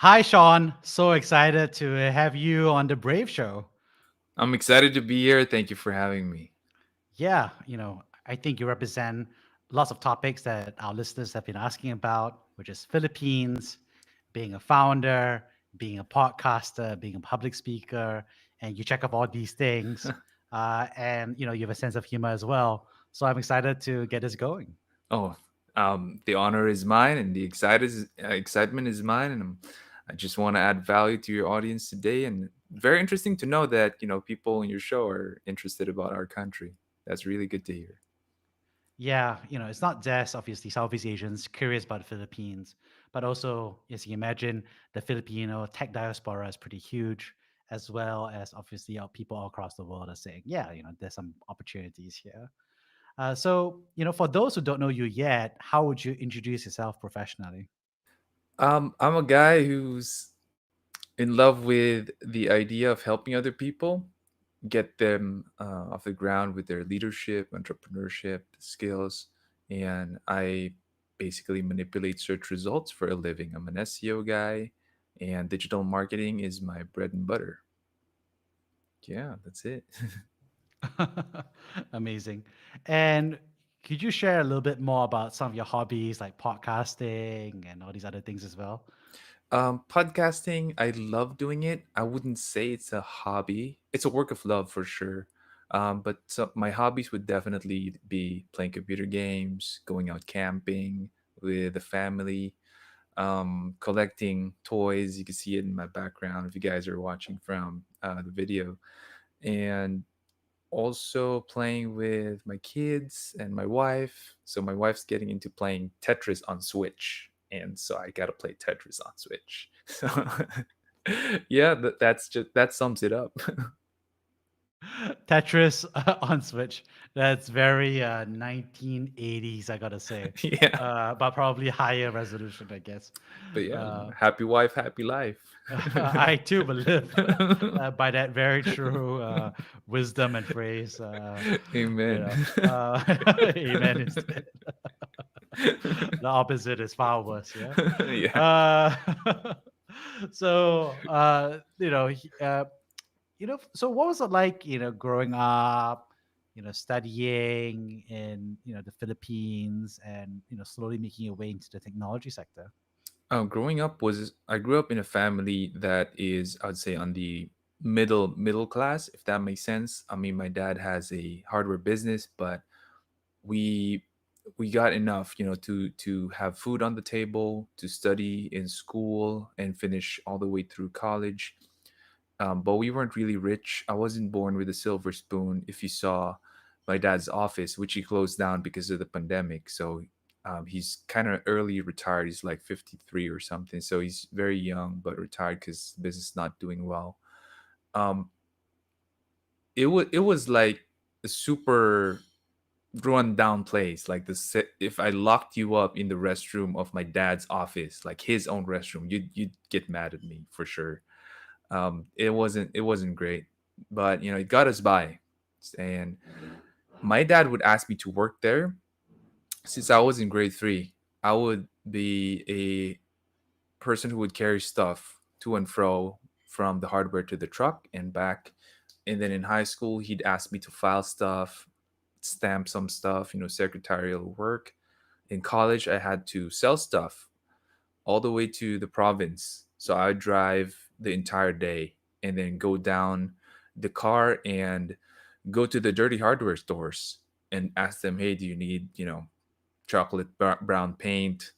Hi, Sean. So excited to have you on the Brave Show. I'm excited to be here. Thank you for having me. Yeah, I think you represent lots of topics that our listeners have been asking about, which is Philippines, being a founder, being a podcaster, being a public speaker, and you check off all these things. And you have a sense of humor as well. So I'm excited to get this going. Oh, the honor is mine, and the excitement is mine, and I just want to add value to your audience today. And very interesting to know that people in your show are interested about our country. That's really good to hear. Yeah, it's not just obviously Southeast Asians curious about the Philippines, but also, as you imagine, the Filipino tech diaspora is pretty huge, as well as obviously people all across the world are saying, yeah, there's some opportunities here. So, for those who don't know you yet, how would you introduce yourself professionally? I'm a guy who's in love with the idea of helping other people, get them off the ground with their leadership, entrepreneurship skills, and I basically manipulate search results for a living. I'm an SEO guy, and digital marketing is my bread and butter. Yeah, that's it. Amazing. And could you share a little bit more about some of your hobbies like podcasting and all these other things as well? Podcasting, I love doing it. I wouldn't say it's a hobby. It's a work of love for sure. But my hobbies would definitely be playing computer games, going out camping with the family, collecting toys. You can see it in my background if you guys are watching from the video, and also playing with my kids and my wife. So my wife's getting into playing Tetris on Switch, and so I gotta play Tetris on Switch. So yeah, that sums it up. Tetris on Switch. That's very 1980s, I gotta say. Yeah, But probably higher resolution, I guess. but yeah, Uh, happy wife, happy life. I too believe by that very true wisdom and phrase. Amen. Amen. Instead, the opposite is far worse. Yeah. Yeah. Uh, so so what was it like, growing up, studying in, the Philippines and, slowly making your way into the technology sector? Growing up was I grew up in a family that is, I would say, on the middle class, if that makes sense. I mean, my dad has a hardware business, but we we got enough, to have food on the table, to study in school, and finish all the way through college. But we weren't really rich. I wasn't born with a silver spoon. If you saw my dad's office, which he closed down because of the pandemic, so he's kind of early retired. He's like 53 or something, so he's very young but retired because business is not doing well. Um, it was like a super run down place. Like if I locked you up in the restroom of my dad's office, like his own restroom, you'd get mad at me for sure. It wasn't great, but it got us by. And my dad would ask me to work there since I was in grade 3. I would be a person who would carry stuff to and fro from the hardware to the truck and back. And then in high school, he'd ask me to file stuff, stamp some stuff, secretarial work. In college, I had to sell stuff all the way to the province. So I would drive the entire day and then go down the car and go to the dirty hardware stores and ask them, hey, do you need, chocolate brown paint?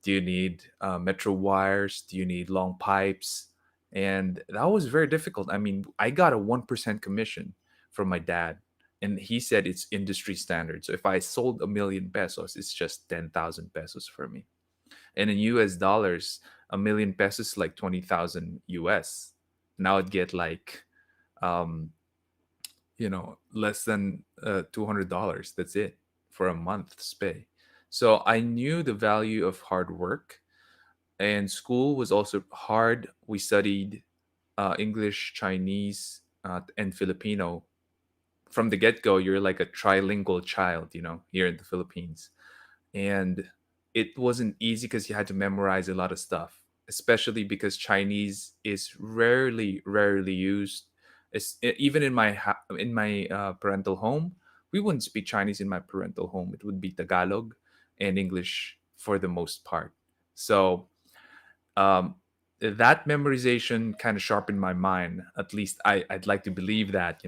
Do you need metro wires? Do you need long pipes? And that was very difficult. I mean, I got a 1% commission from my dad. And he said it's industry standard. So if I sold 1,000,000 pesos, it's just 10,000 pesos for me. And in US dollars, 1,000,000 pesos is like 20,000 US. Now I'd get like, um, less than $200. That's it for a month's pay. So I knew the value of hard work, and school was also hard. We studied English, Chinese, and Filipino. From the get go, you're like a trilingual child, here in the Philippines. And it wasn't easy because you had to memorize a lot of stuff. especially because Chinese is rarely used. Even in my parental home, we wouldn't speak Chinese in my parental home. It would be Tagalog and English for the most part. So um, that memorization kind of sharpened my mind. At least I'd like to believe that,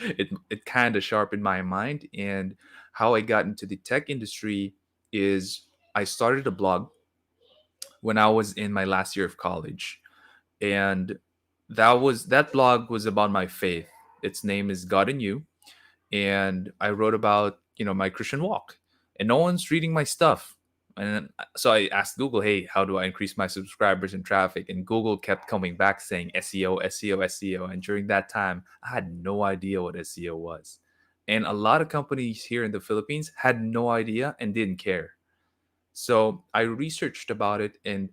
it kind of sharpened my mind. And how I got into the tech industry is I started a blog when I was in my last year of college, and that blog was about my faith. Its name is God in You, and I wrote about my Christian walk, and no one's reading my stuff. And so I asked Google, "Hey, how do I increase my subscribers and traffic?" And Google kept coming back saying SEO, SEO, SEO. And during that time, I had no idea what SEO was, and a lot of companies here in the Philippines had no idea and didn't care. So I researched about it, and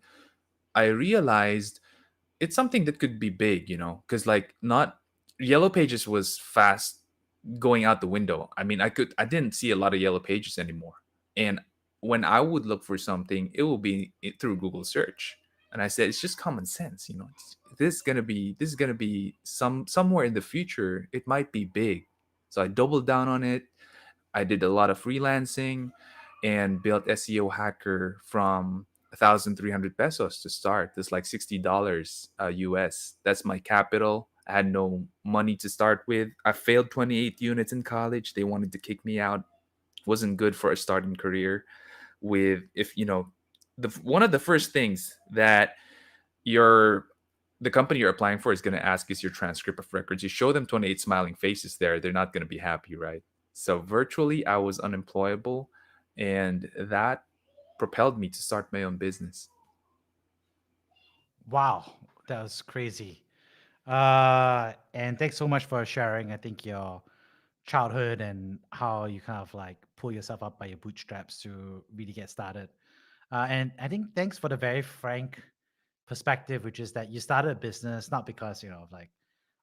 I realized it's something that could be big, because like not Yellow Pages was fast going out the window. I mean, I didn't see a lot of Yellow Pages anymore. And when I would look for something, it will be through Google search. And I said, it's just common sense, this is gonna be somewhere in the future. It might be big. So I doubled down on it. I did a lot of freelancing and built SEO Hacker from 1,300 pesos to start. That's like $60 US. That's my capital. I had no money to start with. I failed 28 units in college. They wanted to kick me out. Wasn't good for a starting career. With if you know, the one of the first things that your the company you're applying for is going to ask is your transcript of records. You show them 28 smiling faces there, they're not going to be happy, right? So virtually, I was unemployable, and that propelled me to start my own business. Wow, that was crazy. And thanks so much for sharing. I think your childhood and how you kind of like pull yourself up by your bootstraps to really get started. And I think thanks for the very frank perspective, which is that you started a business not because of like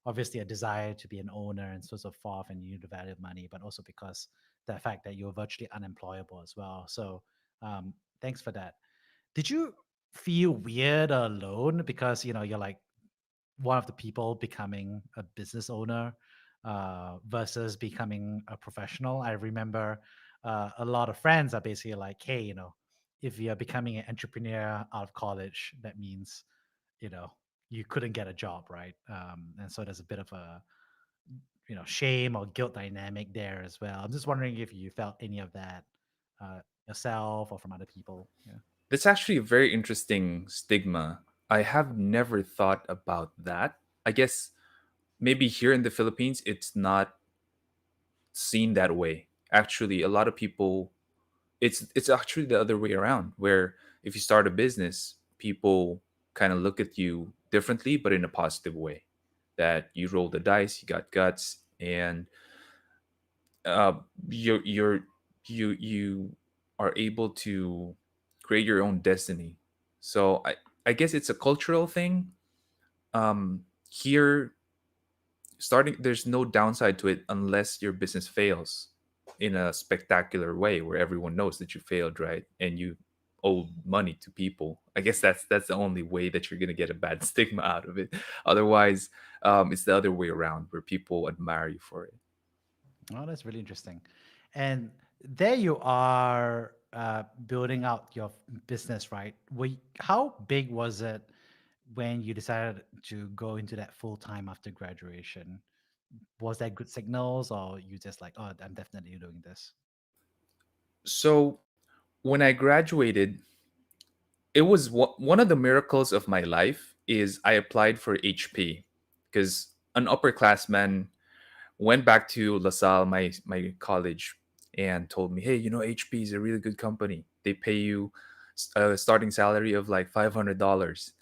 obviously a desire to be an owner and so forth, and you need to value money, but also because the fact that you're virtually unemployable as well. So thanks for that. Did you feel weird or alone because you're like one of the people becoming a business owner versus becoming a professional? I remember a lot of friends are basically like, hey, if you're becoming an entrepreneur out of college, that means you know you couldn't get a job, right? And so there's a bit of a shame or guilt dynamic there as well. I'm just wondering if you felt any of that uh, yourself or from other people. Yeah. That's actually a very interesting stigma. I have never thought about that. I guess maybe here in the Philippines, it's not seen that way. Actually, a lot of people, it's actually the other way around, where if you start a business, people kind of look at you differently, but in a positive way. That you roll the dice, you got guts, and uh, you're you are able to create your own destiny. So I guess it's a cultural thing. Here, starting, there's no downside to it unless your business fails in a spectacular way where everyone knows that you failed, right? And you owe money to people. I guess that's the only way that you're gonna get a bad stigma out of it. Otherwise, it's the other way around where people admire you for it. Oh, that's really interesting. And there you are building out your business, right? How big was it when you decided to go into that full time after graduation? Was that good signals, or you just like, oh, I'm definitely doing this? So when I graduated, it was one of the miracles of my life is I applied for HP because an upperclassman went back to LaSalle, my college, and told me, "Hey, HP is a really good company. They pay you a starting salary of like $500."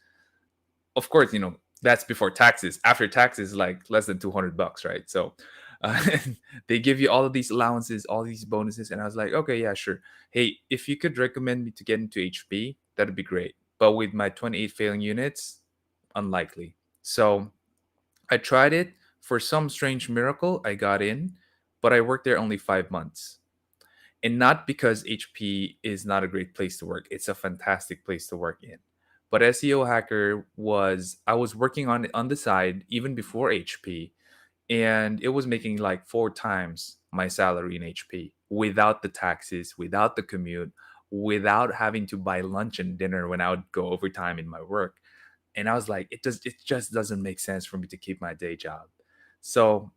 Of course, that's before taxes. After taxes, like less than $200, right? So uh, they give you all of these allowances, all these bonuses, and I was like, okay, yeah, sure. Hey, if you could recommend me to get into HP, that'd be great. But with my 28 failing units, unlikely. So I tried it. For some strange miracle, I got in, but I worked there only 5 months. And not because HP is not a great place to work, it's a fantastic place to work in. But SEO Hacker was, I was working on it on the side even before HP, and it was making like 4 times my salary in HP without the taxes, without the commute, without having to buy lunch and dinner when I would go overtime in my work. And I was like, it just doesn't make sense for me to keep my day job. So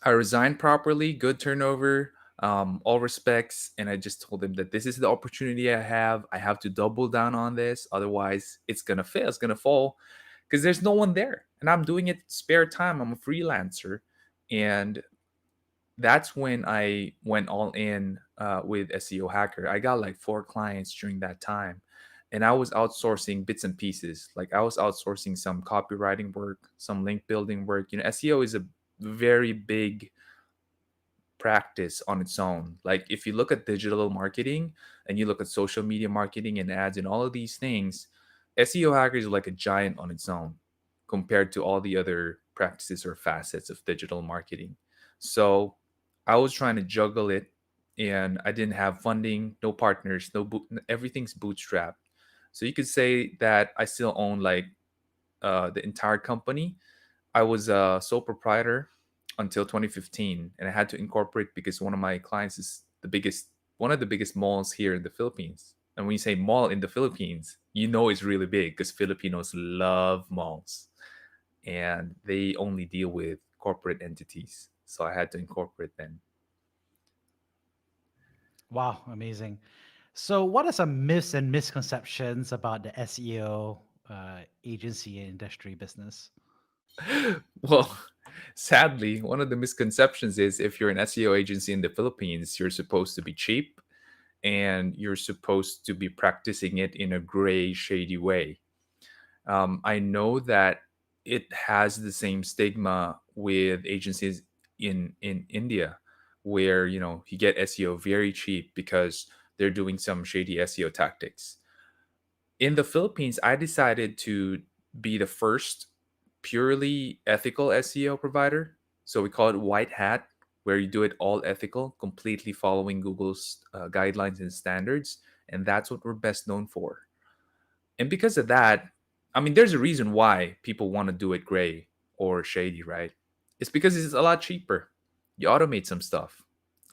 I resigned properly, good turnover, all respects, and I just told him that this is the opportunity I have. I have to double down on this, otherwise it's gonna fail, it's gonna fall, because there's no one there, and I'm doing it spare time. I'm a freelancer, and that's when I went all in with SEO Hacker. I got like 4 clients during that time, and I was outsourcing bits and pieces. Like I was outsourcing some copywriting work, some link building work. SEO is a very big practice on its own. Like if you look at digital marketing and you look at social media marketing and ads and all of these things, SEO Hacker is like a giant on its own compared to all the other practices or facets of digital marketing. So I was trying to juggle it, and I didn't have funding, no partners, everything's bootstrapped. So you could say that I still own like the entire company. I was a sole proprietor until 2015, and I had to incorporate because one of my clients is one of the biggest malls here in the Philippines. And when you say mall in the Philippines, you know it's really big because Filipinos love malls, and they only deal with corporate entities. So I had to incorporate them. Wow, amazing. So, what are some myths and misconceptions about the SEO agency and industry business? Well, sadly, one of the misconceptions is if you're an SEO agency in the Philippines, you're supposed to be cheap and you're supposed to be practicing it in a gray, shady way. I know that it has the same stigma with agencies in India, where you get SEO very cheap because they're doing some shady SEO tactics. In the Philippines, I decided to be the first purely ethical SEO provider. So we call it white hat, where you do it all ethical, completely following Google's guidelines and standards. And that's what we're best known for. And because of that, I mean, there's a reason why people want to do it gray or shady, right? It's because it's a lot cheaper. You automate some stuff,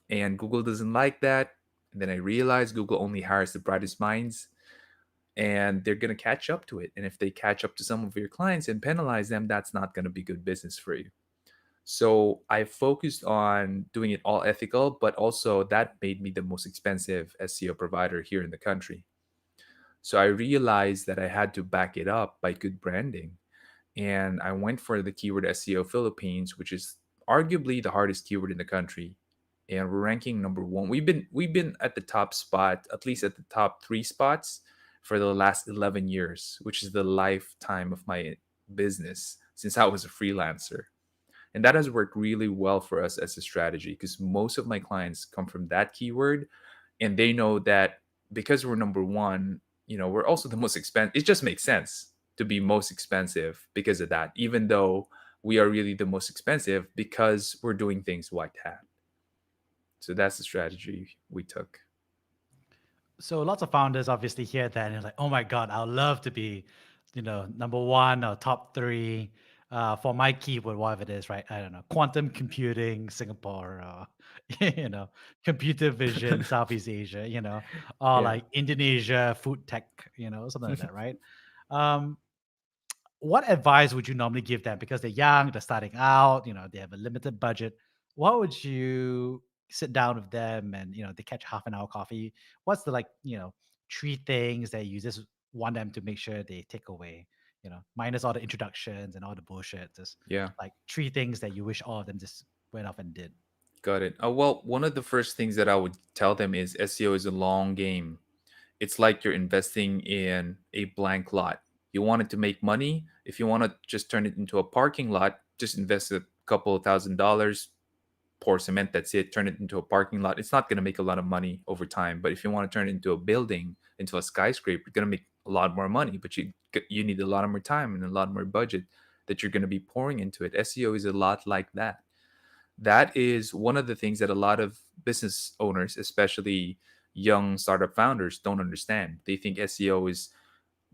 and Google doesn't like that. And then I realized Google only hires the brightest minds, and they're going to catch up to it. And if they catch up to some of your clients and penalize them, that's not going to be good business for you. So I focused on doing it all ethical, but also that made me the most expensive SEO provider here in the country. So I realized that I had to back it up by good branding. And I went for the keyword SEO Philippines, which is arguably the hardest keyword in the country. And we're ranking number one. We've been at the top spot, at least at the top 3 spots for the last 11 years, which is the lifetime of my business since I was a freelancer. And that has worked really well for us as a strategy because most of my clients come from that keyword, and they know that because we're number one, we're also the most expensive. It just makes sense to be most expensive because of that, even though we are really the most expensive because we're doing things white hat. So that's the strategy we took. So, lots of founders obviously hear that and they're like, "Oh my god, I'd love to be, number one or top three for my keyword, whatever it is, right? I don't know, quantum computing, Singapore, or you know, computer vision, Southeast Asia, or Yeah. like Indonesia, food tech, something like that, right? Um, what advice would you normally give them because they're young, they're starting out, they have a limited budget? What would you sit down with them and they catch half an hour coffee? What's the like, 3 things that you just want them to make sure they take away? Minus all the introductions and all the bullshit. Just Yeah. like 3 things that you wish all of them just went off and did. Got it. Well, one of the first things that I would tell them is SEO is a long game. It's like you're investing in a blank lot. You want it to make money. If you want to just turn it into a parking lot, just invest a couple of $1,000, pour cement, that's it, turn it into a parking lot. It's not going to make a lot of money over time. But if you want to turn it into a building, into a skyscraper, it's going to make a lot more money. But you need a lot more time and a lot more budget that you're going to be pouring into it. SEO is a lot like that. That is one of the things that a lot of business owners, especially young startup founders, don't understand. They think SEO is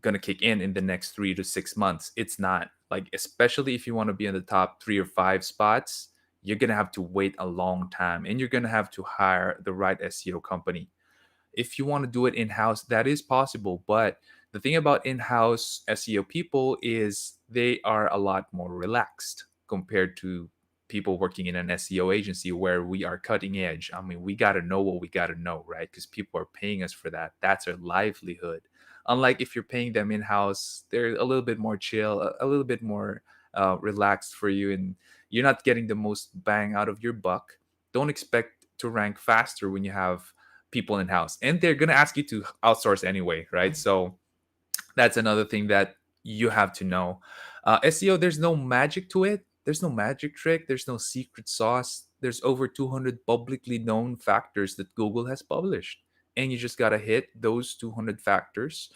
going to kick in the next 3 to 6 months. It's not. Like, especially if you want to be in the top 3 or 5 spots, you're going to have to wait a long time, and you're going to have to hire the right SEO company. If you want to do it in house, that is possible. But the thing about in house SEO people is they are a lot more relaxed compared to people working in an SEO agency where we are cutting edge. I mean, we got to know what we got to know, right? Because people are paying us for that. That's our livelihood. Unlike if you're paying them in house, they're a little bit more chill, a little bit more relaxed for you, and you're not getting the most bang out of your buck. Don't expect to rank faster when you have people in house, and they're going to ask you to outsource anyway, right? So that's another thing that you have to know. SEO, there's no magic to it. There's no magic trick. There's no secret sauce. There's over 200 publicly known factors that Google has published, and you just gotta hit those 200 factors.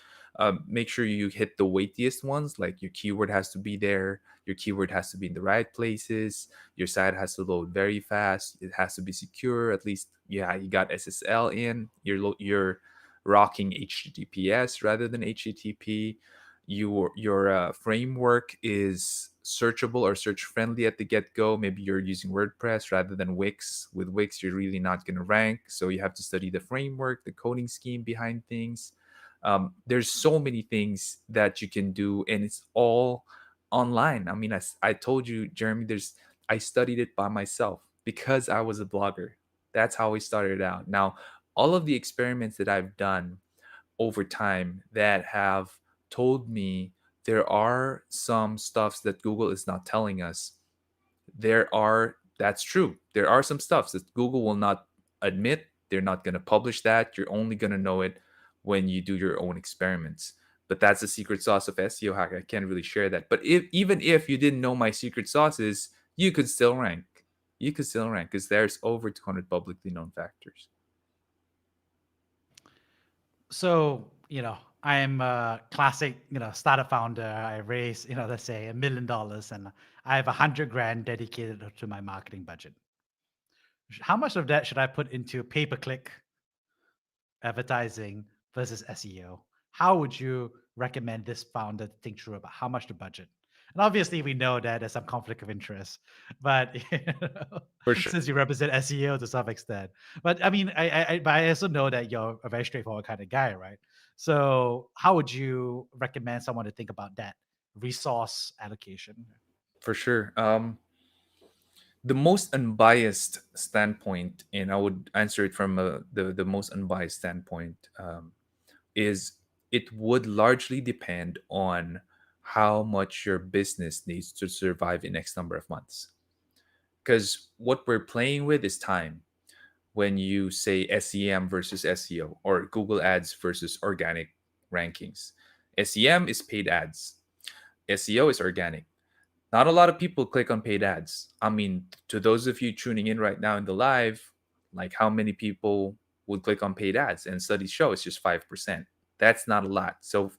Make sure you hit the weightiest ones, like your keyword has to be there, your keyword has to be in the right places, your site has to load very fast, it has to be secure. At least, yeah, you got SSL in. You're rocking HTTPS rather than HTTP. Your framework is searchable or search friendly at the get go. Maybe you're using WordPress rather than Wix. With Wix, you're really not going to rank, so you have to study the framework, the coding scheme behind things. There's so many things that you can do, and it's all online. I mean, I told you, Jeremy, I studied it by myself because I was a blogger. That's how we started out. Now, all of the experiments that I've done over time that have told me there are some stuffs that Google is not telling us. That's true. There are some stuffs that Google will not admit. They're not going to publish that. You're only going to know it when you do your own experiments. But that's the secret sauce of SEO Hacker. I can't really share that. But even if you didn't know my secret sauces, you could still rank. You could still rank because there's over 200 publicly known factors. So, I'm a classic, startup founder. I raise, let's say $1 million, and I have 100 grand dedicated to my marketing budget. How much of that should I put into pay-per-click advertising versus SEO? How would you recommend this founder to think through about how much to budget? And obviously, we know that there's some conflict of interest, but For sure. since you represent SEO to some extent, but I mean, but I also know that you're a very straightforward kind of guy, right? So, how would you recommend someone to think about that resource allocation? For sure. The most unbiased standpoint, and I would answer it from the most unbiased standpoint, is it would largely depend on how much your business needs to survive in X number of months. Because what we're playing with is time. When you say SEM versus SEO or Google Ads versus organic rankings, SEM is paid ads, SEO is organic. Not a lot of people click on paid ads. I mean, to those of you tuning in right now in the live, like, how many people would click on paid ads? And studies show it's just 5%. That's not a lot. So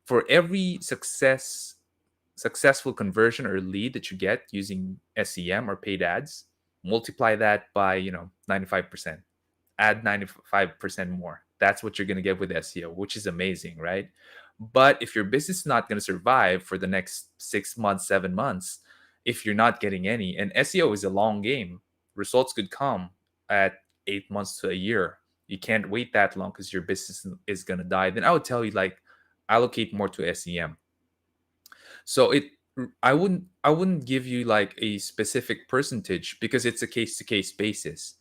for every successful conversion or lead that you get using SEM or paid ads, multiply that by, 95%. Add 95% more. That's what you're going to get with SEO, which is amazing, right? But if your business is not going to survive for the next 6 months, 7 months, if you're not getting any, and SEO is a long game, results could come at 8 months to a year. You can't wait that long because your business is going to die. Then I would tell you, like, allocate more to SEM. So I wouldn't give you like a specific percentage because it's a case to case basis.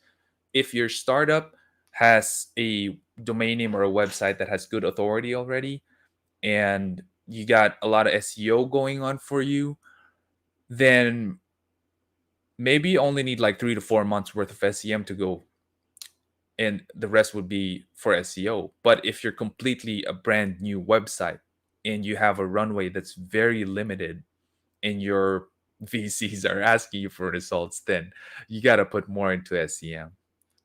If your startup has a domain name or a website that has good authority already, and you got a lot of SEO going on for you, then maybe you only need like 3 to 4 months worth of SEM to go, and the rest would be for SEO. But if you're completely a brand new website and you have a runway that's very limited, and your VCs are asking you for results, then you got to put more into SEM.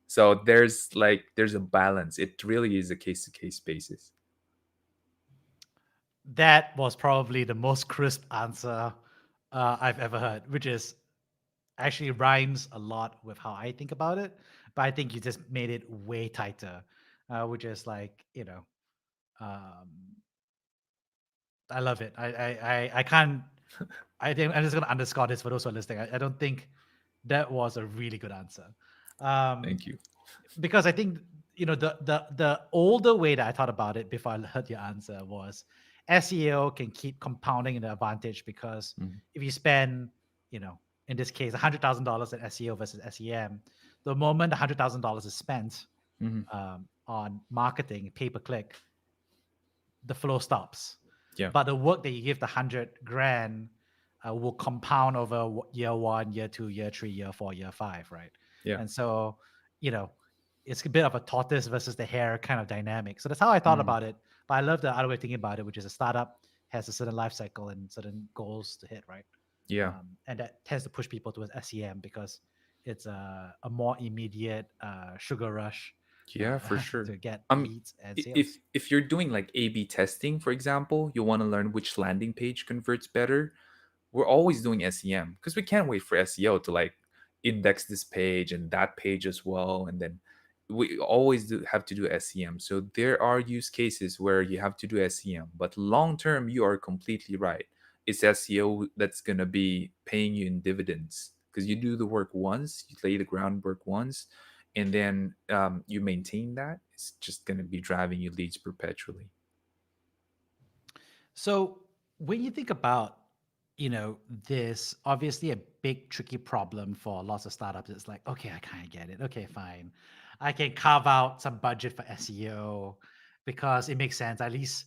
So there's a balance. It really is a case to case basis. That was probably the most crisp answer I've ever heard, which is actually rhymes a lot with how I think about it. But I think you just made it way tighter, which is like, um, I love it. I can't. I think I'm just gonna underscore this for those who are listening. I don't think that was a really good answer, um, Thank you. because I think the older way that I thought about it before I heard your answer was SEO can keep compounding in the advantage because Mhm. if you spend, you know, in this case, $100,000 in SEO versus SEM, the moment $100,000 is spent Mhm. on marketing pay per click, the flow stops. Yeah. But the work that you give the 100 grand will compound over year one, year two, year three, year four, year five, right? Yeah. And so, you know, it's a bit of a tortoise versus the hare kind of dynamic. So that's how I thought Mhm. about it. But I love the other way of thinking about it, which is a startup has a certain life cycle and certain goals to hit, right? Yeah. And that tends to push people towards SEM because it's a more immediate sugar rush Yeah, for sure. to get Um, leads and if sales. you're doing like A/B testing, for example, you want to learn which landing page converts better. We're always doing SEM because we can't wait for SEO to like index this page and that page as well. And then we always do have to do SEM. So there are use cases where you have to do SEM, but long term, you are completely right. It's SEO that's going to be paying you in dividends because you do the work once, you lay the groundwork once, and then you maintain that. It's just going to be driving you leads perpetually. So when you think about, this obviously a big tricky problem for lots of startups. It's like, okay, I kind of get it. Okay, fine. I can carve out some budget for SEO because it makes sense. At least,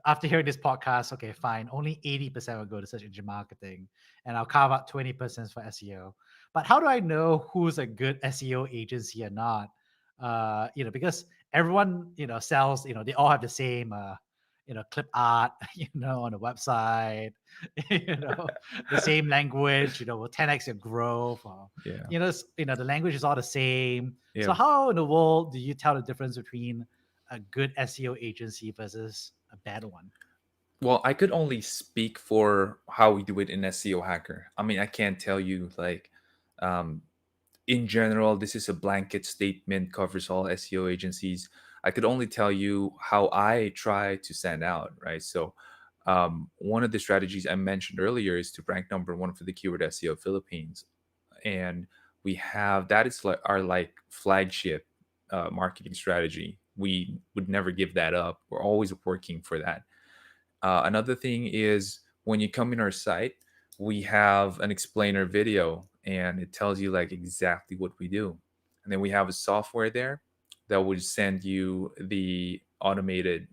after hearing this podcast, okay, fine. Only 80% will go to search engine marketing and I'll carve out 20% for SEO. But how do I know who's a good SEO agency or not? Because everyone, sells, they all have the same clip art, on the website, you know, the same language, will 10x your growth, or, Yeah. the language is all the same. So Yeah. how in the world do you tell the difference between a good SEO agency versus a bad one? Well, I could only speak for how we do it in SEO Hacker. I mean, I can't tell you like um, in general, this is a blanket statement covers all SEO agencies. I could only tell you how I try to stand out, right? So, one of the strategies I mentioned earlier is to rank number one for the keyword SEO Philippines, and we have that is like our like flagship marketing strategy. We would never give that up. We're always working for that. Another thing is when you come in our site, we have an explainer video and it tells you like exactly what we do. And then we have a software there that would send you the automated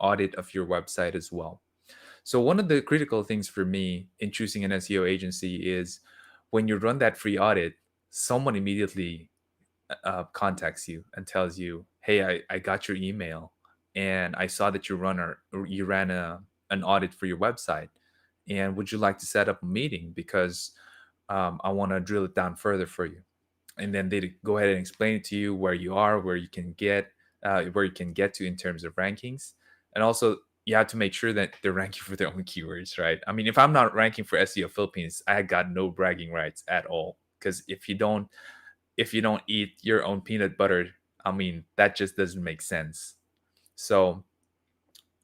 audit of your website as well. So, one of the critical things for me in choosing an SEO agency is when you run that free audit, someone immediately contacts you and tells you, "Hey, I got your email, and I saw that you ran an audit for your website, and would you like to set up a meeting because I want to drill it down further for you?" And then they go ahead and explain it to you where you are, where you can get to in terms of rankings, and also you have to make sure that they're ranking for their own keywords, right? I mean, if I'm not ranking for SEO Philippines, I got no bragging rights at all because if you don't eat your own peanut butter, I mean, that just doesn't make sense. So,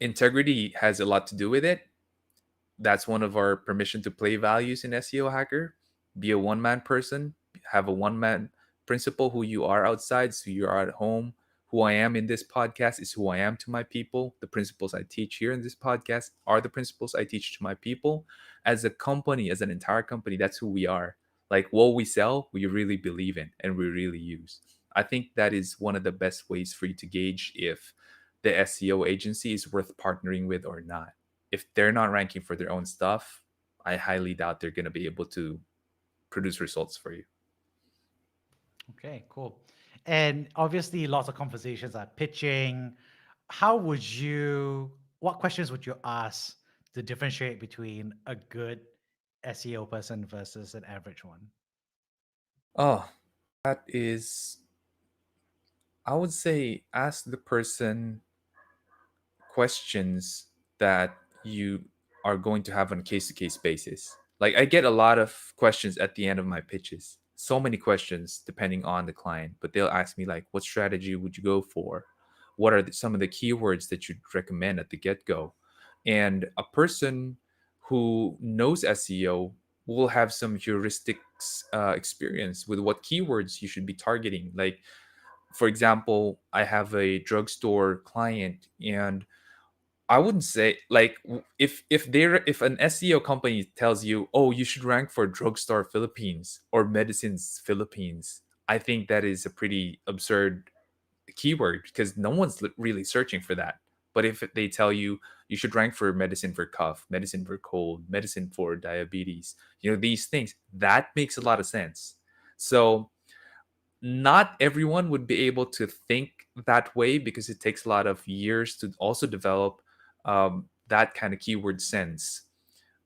integrity has a lot to do with it. That's one of our permission to play values in SEO Hacker. Be a one man person, have a one man principle who you are outside, so you are at home. Who I am in this podcast is who I am to my people. The principles I teach here in this podcast are the principles I teach to my people. As a company, as an entire company, that's who we are. Like what we sell, we really believe in and we really use. I think that is one of the best ways for you to gauge if the SEO agency is worth partnering with or not. If they're not ranking for their own stuff, I highly doubt they're going to be able to produce results for you. Okay, cool. And obviously, lots of conversations are pitching. How would you, what questions would you ask to differentiate between a good SEO person versus an average one? Oh, that is, I would say, ask the person questions that you are going to have on a case to case basis. Like, I get a lot of questions at the end of my pitches. So many questions depending on the client, but they'll ask me, like, what strategy would you go for? What are some of the keywords that you'd recommend at the get go? And a person who knows SEO will have some heuristics experience with what keywords you should be targeting. Like, for example, I have a drugstore client, and I wouldn't say like if an SEO company tells you, "Oh, you should rank for drugstore Philippines or medicines Philippines," I think that is a pretty absurd keyword because no one's really searching for that. But if they tell you you should rank for medicine for cough, medicine for cold, medicine for diabetes, these things, that makes a lot of sense. So not everyone would be able to think that way because it takes a lot of years to also develop that kind of keyword sense.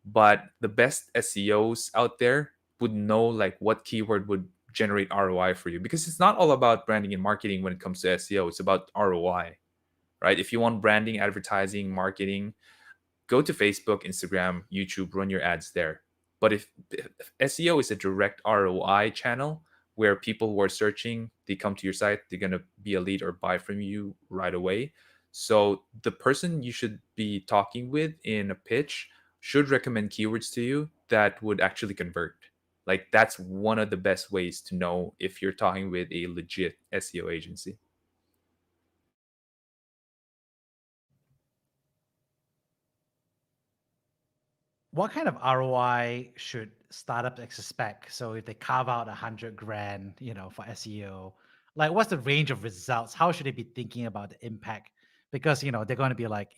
But the best SEOs out there would know like what keyword would generate ROI for you, because it's not all about branding and marketing when it comes to SEO. It's about ROI, right? If you want branding, advertising, marketing, go to Facebook, Instagram, YouTube, run your ads there. But if SEO is a direct ROI channel where people who are searching, they come to your site, they're going to be a lead or buy from you right away. So the person you should be talking with in a pitch should recommend keywords to you that would actually convert. Like, that's one of the best ways to know if you're talking with a legit SEO agency. What kind of ROI should startups expect? So if they carve out 100 grand, for SEO, like what's the range of results? How should they be thinking about the impact? Because they're going to be like,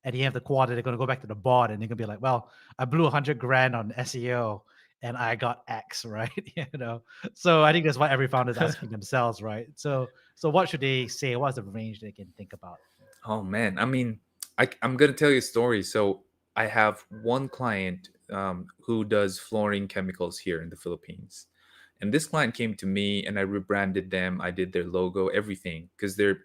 at the end of the quarter, they're going to go back to the board and they're going to be like, well, I blew 100 grand on SEO and I got X, right? So I think that's what every founder is asking themselves, right? So what should they say? What's the range they can think about? Oh man, I mean, I'm gonna tell you a story. So I have one client who does flooring chemicals here in the Philippines, and this client came to me, and I rebranded them. I did their logo, everything, because their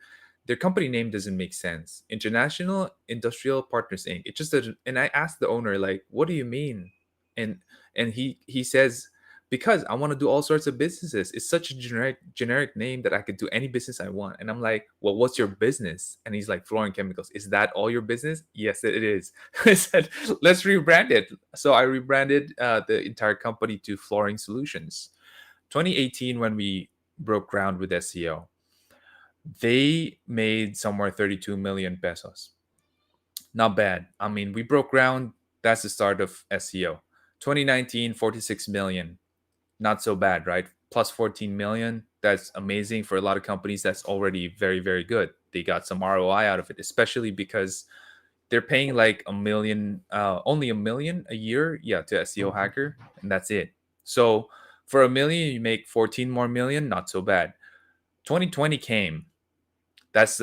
company name doesn't make sense. International Industrial Partners Inc. It just doesn't. And I asked the owner, like, "What do you mean?" And he says, because I want to do all sorts of businesses. It's such a generic name that I could do any business I want. And I'm like, well, what's your business? And he's like, flooring chemicals. Is that all your business? Yes, it is. I said, let's rebrand it. So I rebranded the entire company to Flooring Solutions. 2018, when we broke ground with SEO, they made somewhere 32 million pesos. Not bad. I mean, we broke ground. That's the start of SEO. 2019, 46 million. Not so bad, right? Plus 14 million. That's amazing for a lot of companies. That's already very, very good. They got some ROI out of it, especially because they're paying like a million, only a million a year, yeah, to SEO Mhm. Hacker, and that's it. So for a million, you make 14 more million. Not so bad. 2020 came. That's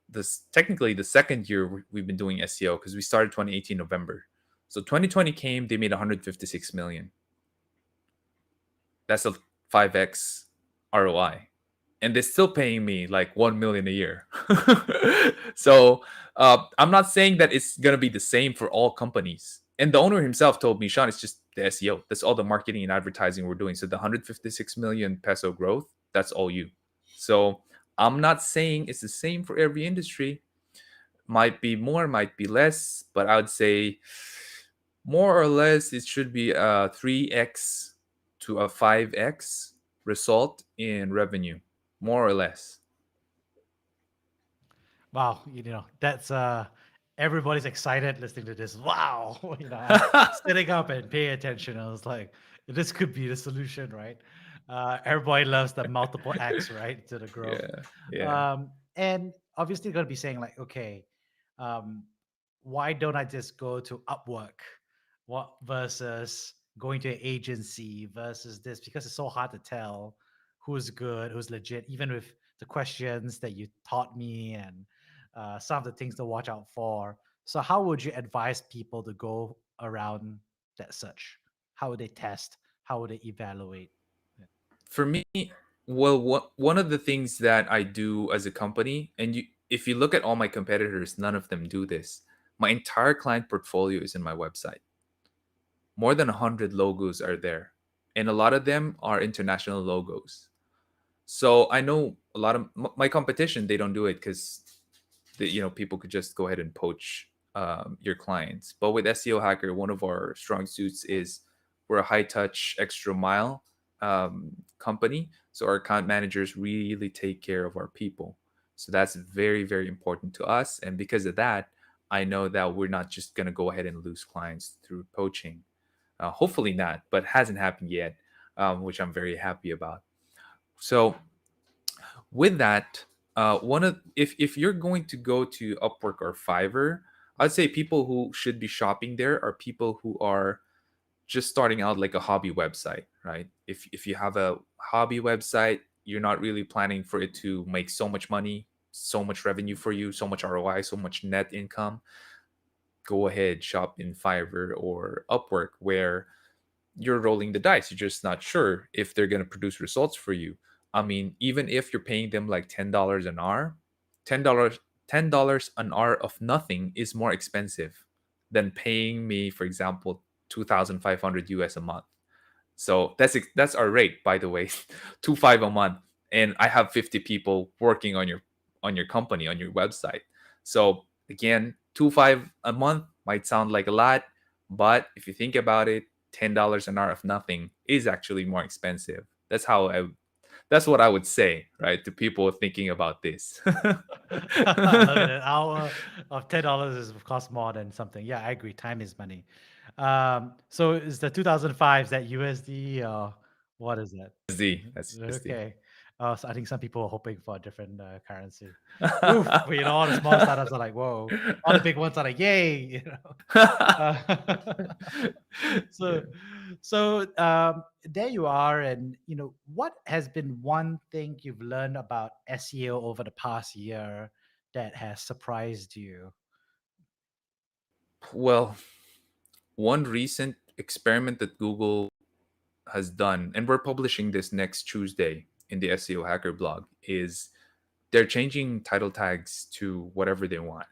this technically the second year we've been doing SEO because we started 2018 November. So 2020 came. They made 156 million. That's a 5x ROI, and they're still paying me like 1 million a year. So I'm not saying that it's gonna be the same for all companies. And the owner himself told me, Sean, it's just the SEO. That's all the marketing and advertising we're doing. So the 156 million peso growth, that's all you. So I'm not saying it's the same for every industry. Might be more, might be less, but I would say more or less it should be a 3x to a 5x result in revenue, more or less. Wow, that's everybody's excited listening to this. Wow, I'm sitting up and paying attention. I was like, this could be the solution, right? Everybody loves the multiple X, right, to the growth. Yeah, yeah. And obviously going to be saying like, okay, um, why don't I just go to Upwork? What versus going to an agency versus this? Because it's so hard to tell who's good, who's legit, even with the questions that you taught me and some of the things to watch out for. So, how would you advise people to go around that search? How would they test? How would they evaluate? Yeah. For me, well, one of the things that I do as a company, and if you look at all my competitors, none of them do this. My entire client portfolio is in my website. More than 100 logos are there, and a lot of them are international logos. So I know a lot of my competition, they don't do it because people could just go ahead and poach your clients. But with SEO Hacker, one of our strong suits is we're a high touch, extra mile company. So our account managers really take care of our people. So that's very, very important to us. And because of that, I know that we're not just going to go ahead and lose clients through poaching. Hopefully not, but hasn't happened yet, which I'm very happy about. So with that, one of if you're going to go to Upwork or Fiverr, I'd say people who should be shopping there are people who are just starting out like a hobby website, right? If you have a hobby website, you're not really planning for it to make so much money, so much revenue for you, so much ROI, so much net income. Go ahead, shop in Fiverr or Upwork, where you're rolling the dice. You're just not sure if they're going to produce results for you. I mean, even if you're paying them like $10 an hour, $10 $10 an hour of nothing is more expensive than paying me, for example, 2,500 US a month. So that's our rate, by the way, 2.5 a month, and I have 50 people working on your company, on your website. So again, 2.5 a month might sound like a lot, but if you think about it, $10 an hour of nothing is actually more expensive. That's what I would say, right, to people thinking about this. I love it. An hour of $10 is of course more than something. Yeah, I agree. Time is money. So is the 2005 is that USD or what is that? USD, that's USD. Okay. So I think some people are hoping for a different currency. Oof, but, all the small startups are like, whoa. All the big ones are like, yay. Uh, so, Yeah. there you are, and what has been one thing you've learned about SEO over the past year that has surprised you? Well, one recent experiment that Google has done, and we're publishing this next Tuesday in the SEO Hacker blog, is they're changing title tags to whatever they want,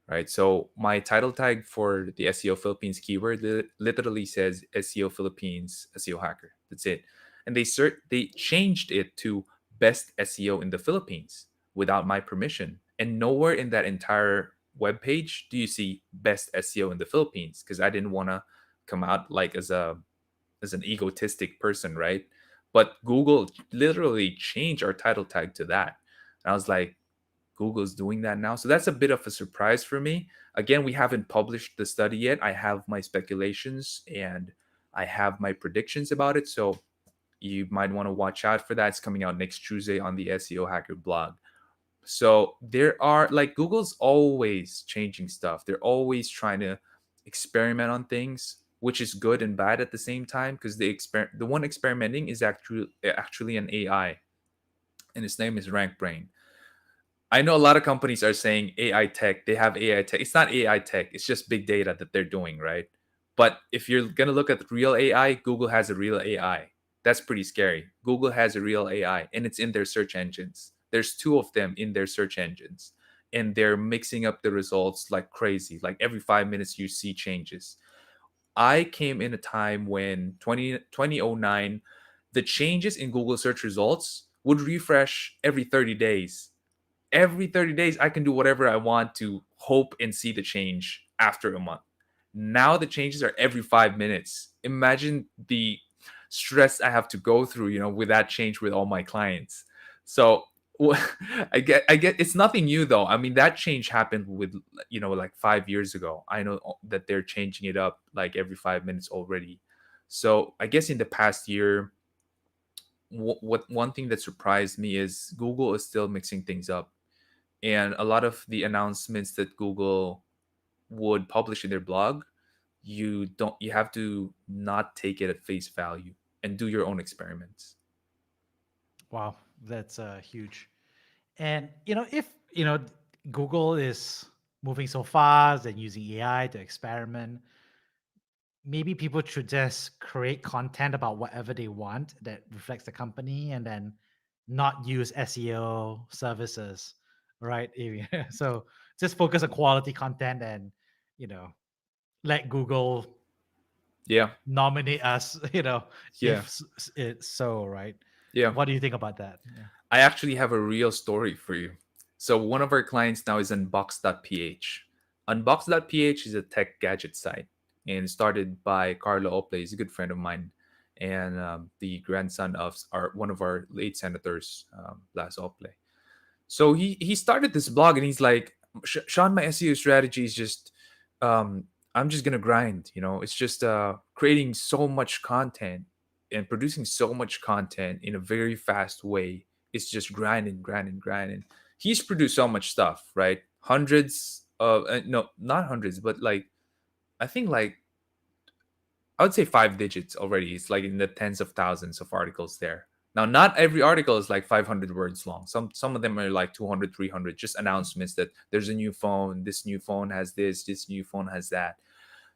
right? So my title tag for the SEO Philippines keyword literally says SEO Philippines SEO Hacker. That's it. And they changed it to best SEO in the Philippines without my permission. And nowhere in that entire web page do you see best SEO in the Philippines, because I didn't want to come out like as an egotistic person, right? But Google literally changed our title tag to that. And I was like, Google's doing that now. So that's a bit of a surprise for me. Again, we haven't published the study yet. I have my speculations and I have my predictions about it. So you might want to watch out for that. It's coming out next Tuesday on the SEO Hacker blog. So there are, like, Google's always changing stuff. They're always trying to experiment on things, which is good and bad at the same time, because the one experimenting is actually an AI, and his name is Rank Brain. I know a lot of companies are saying AI tech, they have AI tech. It's not AI tech, it's just big data that they're doing, right? But if you're going to look at real AI, Google has a real AI. That's pretty scary. Google has a real AI and it's in their search engines. There's two of them in their search engines and they're mixing up the results like crazy. Like every 5 minutes, you see changes. I came in a time when 2009, the changes in Google search results would refresh every 30 days. Every 30 days I can do whatever I want to hope and see the change after a month. Now the changes are every 5 minutes. Imagine the stress I have to go through, with that change with all my clients. So I get it's nothing new though. I mean, that change happened with, like 5 years ago. I know that they're changing it up like every 5 minutes already. So I guess in the past year, what one thing that surprised me is Google is still mixing things up, and a lot of the announcements that Google would publish in their blog, you have to not take it at face value and do your own experiments. Wow, that's huge. And if Google is moving so fast and using AI to experiment, maybe people should just create content about whatever they want that reflects the company and then not use SEO services, right? So just focus on quality content and, you know, let Google Yeah, nominate us, if yeah, it's so, right? yeah. What do you think about that? Yeah. I actually have a real story for you. So one of our clients now is Unbox.ph. Unbox.ph is a tech gadget site and started by Carlo Ople. He's a good friend of mine and the grandson of one of our late senators, Blas Ople. So he started this blog and he's like, Sean, my SEO strategy is just, um, I'm just gonna grind. It's just creating so much content and producing so much content in a very fast way. It's just grinding, grinding, grinding. He's produced so much stuff, right? Hundreds of no, not hundreds, but like I think like I would say 5 digits already. It's like in the tens of thousands of articles there. Now, not every article is like 500 words long. Some of them are like 200, 300. Just announcements that there's a new phone, this new phone has this new phone has that.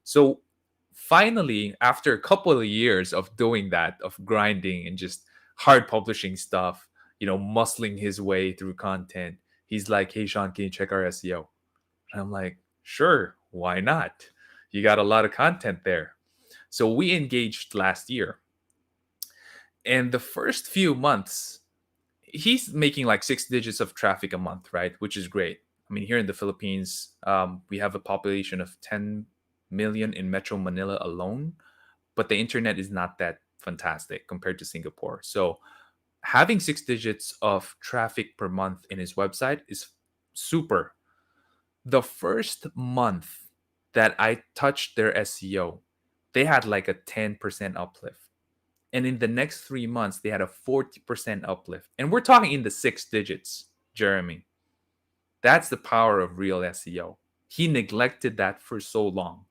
So finally, after a couple of years of doing that, of grinding and just hard publishing stuff, muscling his way through content, he's like, "Hey Sean, can you check our SEO?" And I'm like, "Sure, why not? You got a lot of content there." So we engaged last year. And the first few months, he's making like 6 digits of traffic a month, right? Which is great. I mean, here in the Philippines, we have a population of 10 million in Metro Manila alone, but the internet is not that fantastic compared to Singapore. So having 6 digits of traffic per month in his website is super. The first month that I touched their SEO, they had like a 10% uplift. And in the next 3 months, they had a 40% uplift. And we're talking in the 6 digits, Jeremy. That's the power of real SEO. He neglected that for so long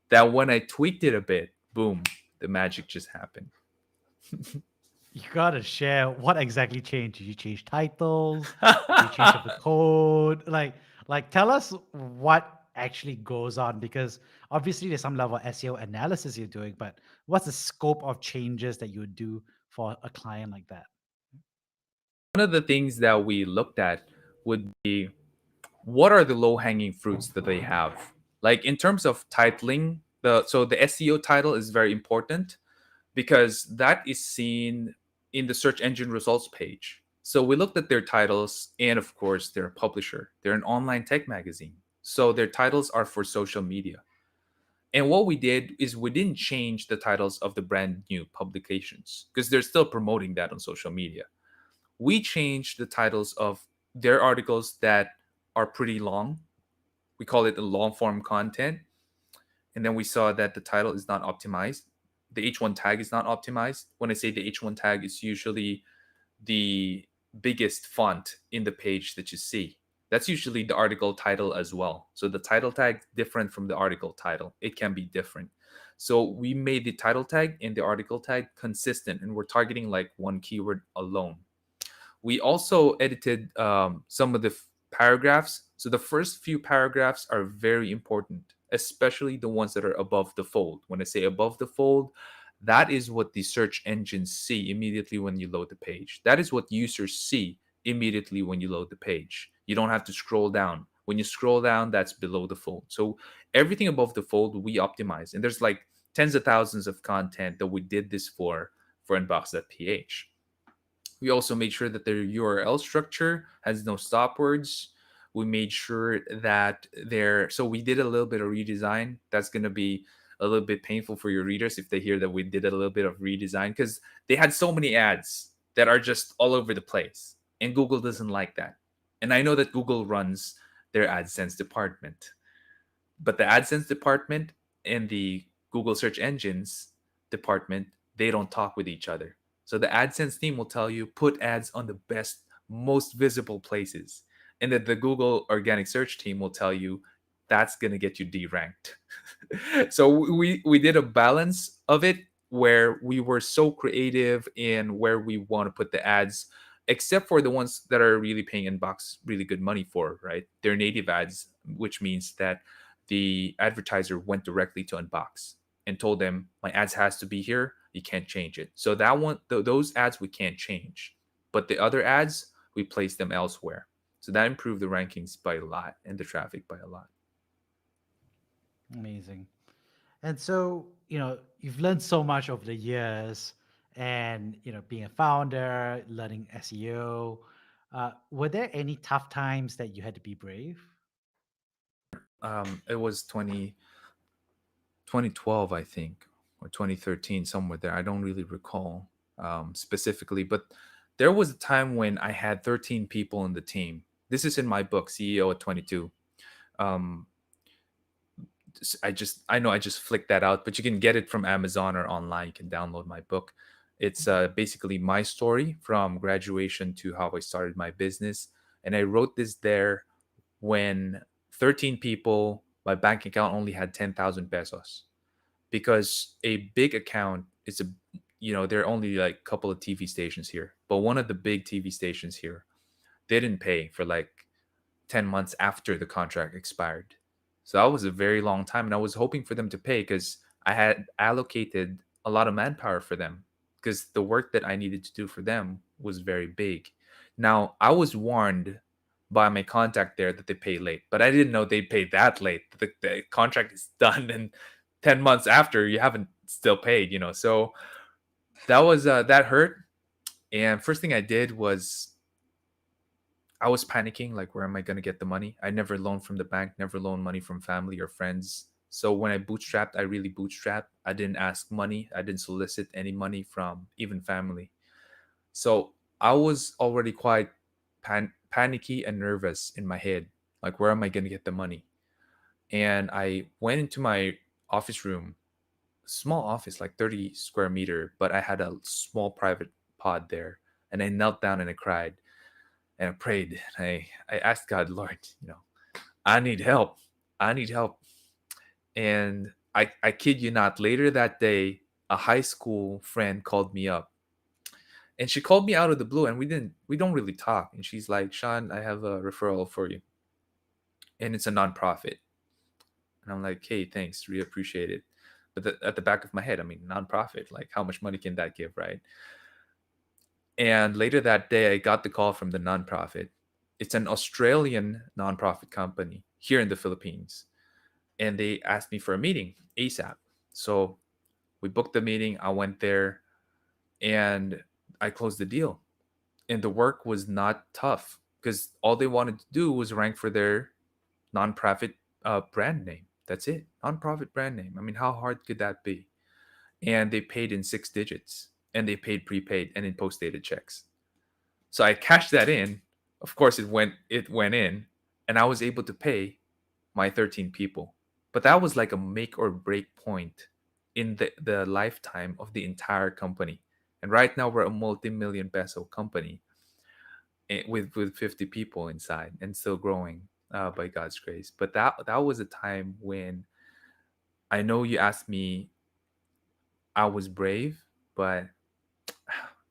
that when I tweaked it a bit, boom, the magic just happened. You gotta share what exactly changed. Did you change titles? Did you change up the code? Like tell us what actually goes on, because obviously there's some level of SEO analysis you're doing, but what's the scope of changes that you would do for a client like that? One of the things that we looked at would be what are the low hanging fruits that they have? Like in terms of titling, the SEO title is very important because that is seen in the search engine results page. So we looked at their titles, and of course, they're a publisher. They're an online tech magazine. So their titles are for social media. And what we did is we didn't change the titles of the brand new publications because they're still promoting that on social media. We changed the titles of their articles that are pretty long. We call it the long form content. And then we saw that the title is not optimized. The H1 tag is not optimized. When I say the H1 tag, it's usually the biggest font in the page that you see. That's usually the article title as well. So the title tag different from the article title. It can be different. So we made the title tag and the article tag consistent, and we're targeting like one keyword alone. We also edited some of the paragraphs. So the first few paragraphs are very important, especially the ones that are above the fold. When I say above the fold, that is what the search engines see immediately when you load the page. That is what users see immediately when you load the page. You don't have to scroll down. When you scroll down, that's below the fold. So everything above the fold, we optimize. And there's like tens of thousands of content that we did this for Unbox.ph. We also made sure that their URL structure has no stop words. We made sure that so we did a little bit of redesign. That's going to be a little bit painful for your readers if they hear that we did a little bit of redesign because they had so many ads that are just all over the place. And Google doesn't like that. And I know that Google runs their AdSense department, but the AdSense department and the Google search engines department, they don't talk with each other. So the AdSense team will tell you put ads on the best, most visible places. And then the Google organic search team will tell you that's going to get you deranked. So we did a balance of it where we were so creative in where we want to put the ads, except for the ones that are really paying Inbox really good money for, right? They're native ads, which means that the advertiser went directly to Unbox and told them my ads has to be here. You can't change it. So that one, those ads we can't change, but the other ads we place them elsewhere. So that improved the rankings by a lot and the traffic by a lot. Amazing. And so, you've learned so much over the years and, being a founder, learning SEO. Were there any tough times that you had to be brave? It was 2012, I think, or 2013, somewhere there. I don't really recall specifically, but there was a time when I had 13 people in the team. This is in my book, CEO at 22. Um, I know I just flicked that out, but you can get it from Amazon or online. You can download my book. It's basically my story from graduation to how I started my business, and I wrote this there when 13 people, my bank account only had 10,000 pesos, because a big account is a, there are only like a couple of TV stations here, but one of the big TV stations here, they didn't pay for like 10 months after the contract expired. So that was a very long time. And I was hoping for them to pay because I had allocated a lot of manpower for them, because the work that I needed to do for them was very big. Now, I was warned by my contact there that they pay late, but I didn't know they'd pay that late. The contract is done, and 10 months after, you haven't still paid, So that hurt. And first thing I did was I was panicking, like, where am I going to get the money? I never loaned from the bank, never loaned money from family or friends. So when I bootstrapped, I really bootstrapped. I didn't ask money. I didn't solicit any money from even family. So I was already quite panicky and nervous in my head. Like, where am I going to get the money? And I went into my office room, small office, like 30 square meter, but I had a small private pod there. And I knelt down and I cried and I prayed. I asked God, Lord, I need help. I need help. And I kid you not, later that day, a high school friend called me up, and she called me out of the blue, and we don't really talk. And she's like, Sean, I have a referral for you. And it's a nonprofit. And I'm like, hey, thanks. Really appreciate it. But at the back of my head, I mean, nonprofit, like, how much money can that give, right? And later that day, I got the call from the nonprofit. It's an Australian nonprofit company here in the Philippines. And they asked me for a meeting ASAP. So we booked the meeting. I went there and I closed the deal. And the work was not tough because all they wanted to do was rank for their nonprofit brand name. That's it. Nonprofit brand name. I mean, how hard could that be? And they paid in 6 digits, and they paid prepaid and in post dated checks. So I cashed that in. Of course, it went in, and I was able to pay my 13 people. But that was like a make or break point in the lifetime of the entire company. And right now we're a multi-million peso company, with 50 people inside and still growing, by God's grace. But that was a time when I know you asked me, I was brave, but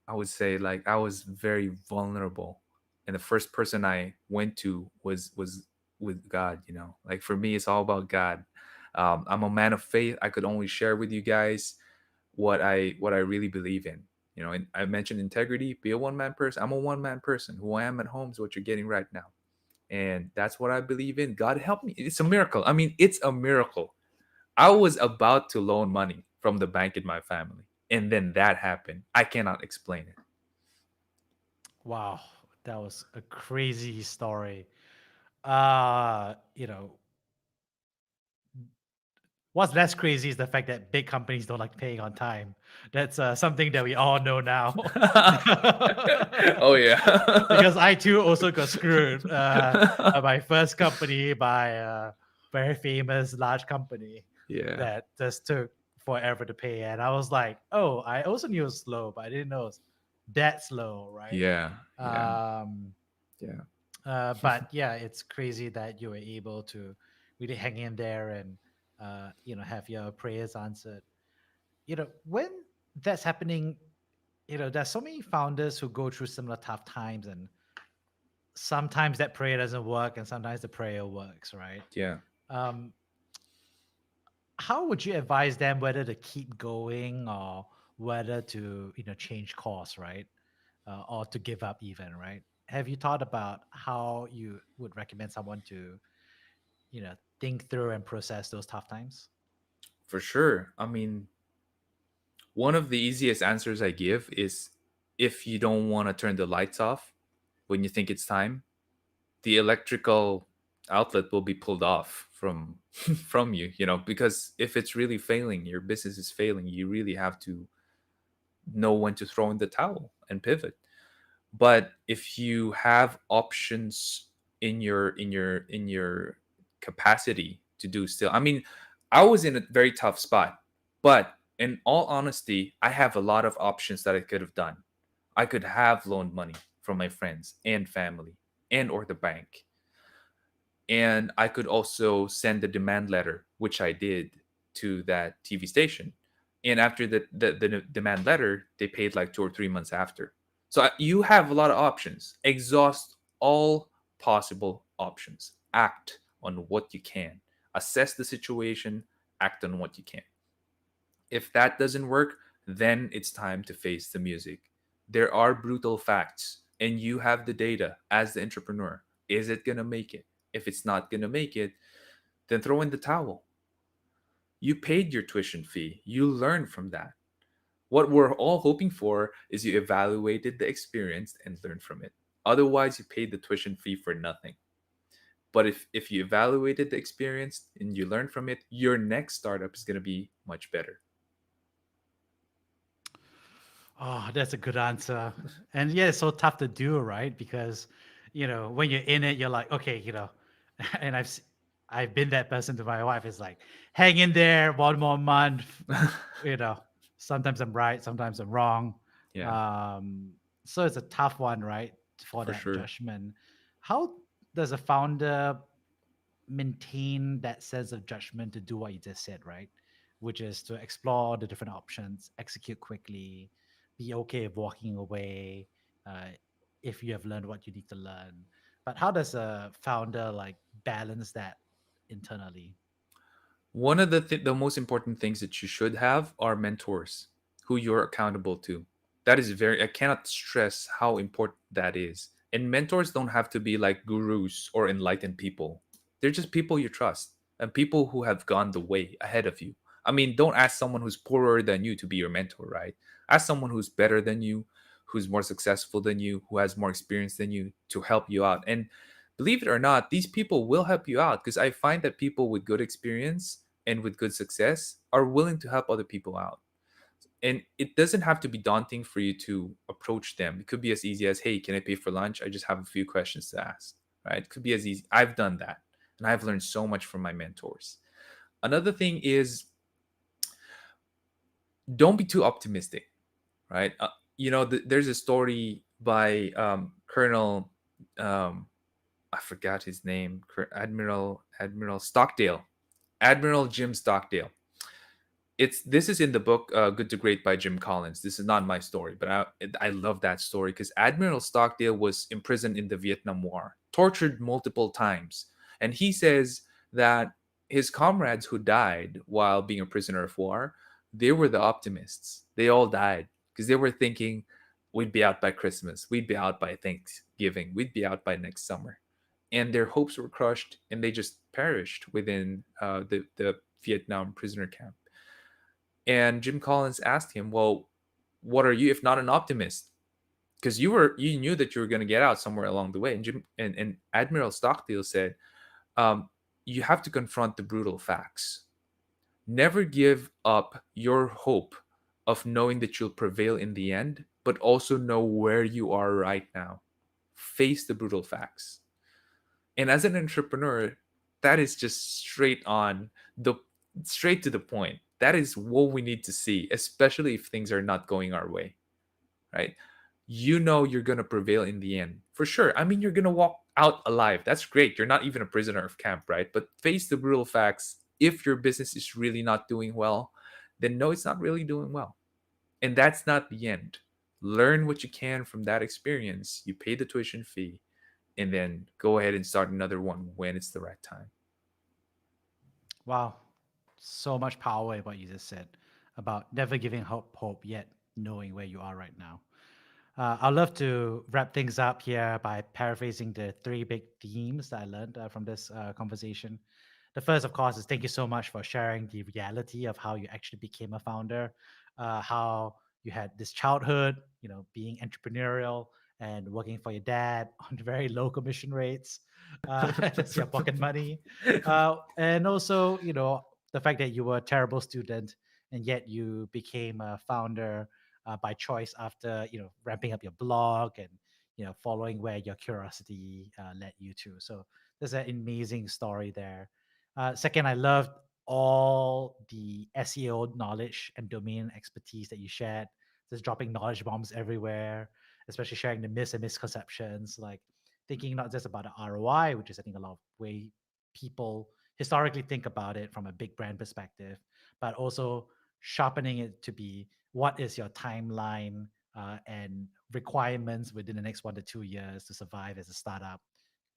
I would say, like, I was very vulnerable, and the first person I went to was with God. Like, for me, it's all about God. I'm a man of faith. I could only share with you guys what I really believe in. And I mentioned integrity. Be a one man person. I'm a one man person. Who I am at home is what you're getting right now, and that's what I believe in. God help me. It's a miracle. I mean, it's a miracle. I was about to loan money from the bank in my family, and then that happened. I cannot explain it. Wow, that was a crazy story. You know, what's less crazy is the fact that big companies don't like paying on time. That's something that we all know now. Oh yeah. Because I too also got screwed by my first company by a very famous large company Yeah. that just took forever to pay. And I was like, oh, I also knew it was slow, but I didn't know it was that slow, right? Yeah. Yeah. Um, Yeah. but yeah, it's crazy that you were able to really hang in there and have your prayers answered. When that's happening, there's so many founders who go through similar tough times, and sometimes that prayer doesn't work, and sometimes the prayer works, right? Yeah. Um, how would you advise them whether to keep going or whether to change course, right? Or to give up even, right? Have you thought about how you would recommend someone to think through and process those tough times? For sure. I mean, one of the easiest answers I give is, if you don't want to turn the lights off when you think it's time, the electrical outlet will be pulled off from from you, you know, because if it's really failing, your business is failing, you really have to know when to throw in the towel and pivot. But if you have options in your capacity to do still, I mean, I was in a very tough spot, but in all honesty, I have a lot of options that I could have done. I could have loaned money from my friends and family and or the bank, and I could also send a demand letter, which I did, to that TV station. And after the demand letter, they paid like 2 or 3 months after. So you have a lot of options. Exhaust all possible options. Act on what you can. Assess the situation. Act on what you can. If that doesn't work, then it's time to face the music. There are brutal facts, and you have the data as the entrepreneur. Is it going to make it? If it's not going to make it, then throw in the towel. You paid your tuition fee, you learned from that. What we're all hoping for is you evaluated the experience and learned from it. Otherwise, you paid the tuition fee for nothing. But if you evaluated the experience and you learned from it, your next startup is going to be much better. Oh, that's a good answer. And yeah, it's so tough to do, right? Because, when you're in it, you're like, okay, and I've been that person to my wife. It's like, hang in there, one more month. You know, Sometimes I'm right, sometimes I'm wrong. Yeah, Um, so it's a tough one, right? For for that sure. judgment. How does a founder maintain that sense of judgment to do what you just said, right? Which is to explore the different options, execute quickly, be okay with walking away uh, if you have learned what you need to learn. But how does a founder like balance that internally? One of the most important things that you should have are mentors who you're accountable to. That is very, I cannot stress how important that is. And mentors don't have to be like gurus or enlightened people. They're just people you trust and people who have gone the way ahead of you. I mean, don't ask someone who's poorer than you to be your mentor, right? Ask someone who's better than you, who's more successful than you, who has more experience than you to help you out. And believe it or not, these people will help you out because I find that people with good experience and with good success are willing to help other people out. And it doesn't have to be daunting for you to approach them. It could be as easy as, hey, can I pay for lunch? I just have a few questions to ask, right? It could be as easy. I've done that and I've learned so much from my mentors. Another thing is don't be too optimistic, right? There's a story by Colonel, um, I forgot his name, Admiral Stockdale, Admiral Jim Stockdale. This is in the book Good to Great by Jim Collins. This is not my story, but I love that story because Admiral Stockdale was imprisoned in the Vietnam War, tortured multiple times, and he says that his comrades who died while being a prisoner of war, they were the optimists. They all died because they were thinking we'd be out by Christmas, we'd be out by Thanksgiving, we'd be out by next summer, and their hopes were crushed and they just perished within the Vietnam prisoner camp. And Jim Collins asked him, "Well, what are you if not an optimist? Because you knew that you were going to get out somewhere along the way." And Admiral Stockdale said, "You have to confront the brutal facts. Never give up your hope of knowing that you'll prevail in the end, but also know where you are right now. Face the brutal facts." And as an entrepreneur, that is just the straight to the point. That is what we need to see, especially if things are not going our way, right? You know you're going to prevail in the end. For sure. I mean, you're going to walk out alive. That's great. You're not even a prisoner of camp, right? But face the brutal facts. If your business is really not doing well, then no, it's not really doing well. And that's not the end. Learn what you can from that experience. You pay the tuition fee and then go ahead and start another one when it's the right time. Wow, so much power in what you just said about never giving hope yet knowing where you are right now. I'd love to wrap things up here by paraphrasing the three big themes that I learned from this conversation. The first, of course, is thank you so much for sharing the reality of how you actually became a founder, how you had this childhood, being entrepreneurial, and working for your dad on very low commission rates. That's your pocket money. And also, the fact that you were a terrible student and yet you became a founder by choice after, ramping up your blog and, following where your curiosity led you to. So there's an amazing story there. Second, I loved all the SEO knowledge and domain expertise that you shared, just dropping knowledge bombs everywhere, especially sharing the myths and misconceptions, like thinking not just about the ROI, which is I think a lot of way people historically think about it from a big brand perspective, but also sharpening it to be what is your timeline and requirements within the next 1 to 2 years to survive as a startup.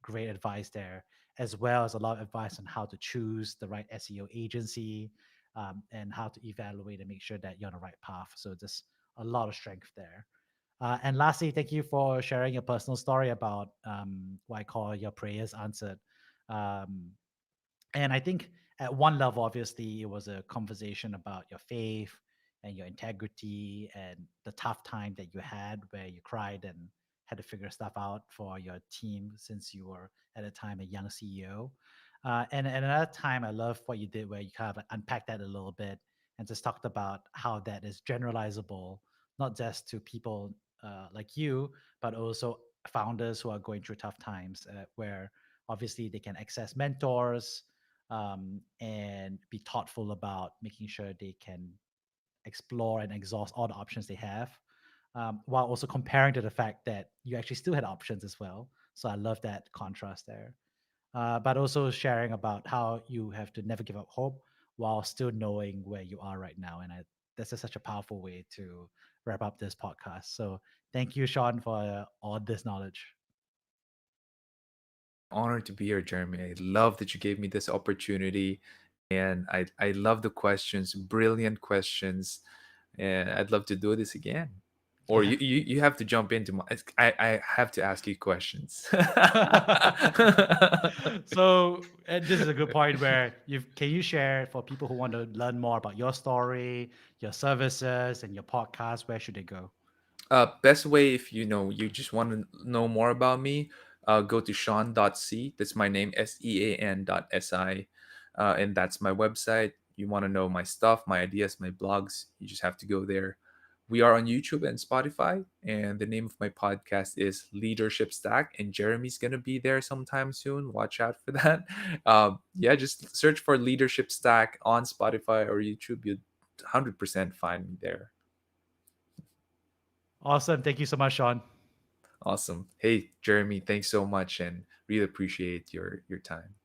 Great advice there, as well as a lot of advice on how to choose the right SEO agency, and how to evaluate and make sure that you're on the right path. So just a lot of strength there. And lastly, thank you for sharing your personal story about what I call your prayers answered. Um, and I think at one level, obviously, it was a conversation about your faith and your integrity and the tough time that you had where you cried and had to figure stuff out for your team since you were at the time a young CEO. And at another time, I love what you did where you kind of like unpacked that a little bit and just talked about how that is generalizable, not just to people like you, but also founders who are going through tough times, where obviously they can access mentors, and be thoughtful about making sure they can explore and exhaust all the options they have, while also comparing to the fact that you actually still had options as well. So I love that contrast there. But also sharing about how you have to never give up hope while still knowing where you are right now. And that's just such a powerful way to wrap up this podcast. So thank you, Sean, for all this knowledge. I'm honored to be here, Jeremy. I love that you gave me this opportunity, and I love the questions, brilliant questions, and I'd love to do this again. Or Yeah. you have to jump into my. I have to ask you questions. So, and this is a good point where can you share for people who want to learn more about your story, your services, and your podcast? Where should they go? Best way, if you just want to know more about me, go to sean.c. That's my name, SEAN.SI. And that's my website. You want to know my stuff, my ideas, my blogs, you just have to go there. We are on YouTube and Spotify, and the name of my podcast is Leadership Stack, and Jeremy's gonna be there sometime soon. Watch out for that. Yeah, just search for Leadership Stack on Spotify or YouTube. You'd 100% find me there. Awesome. Thank you so much, Sean. Awesome. Hey, Jeremy, thanks so much and really appreciate your time.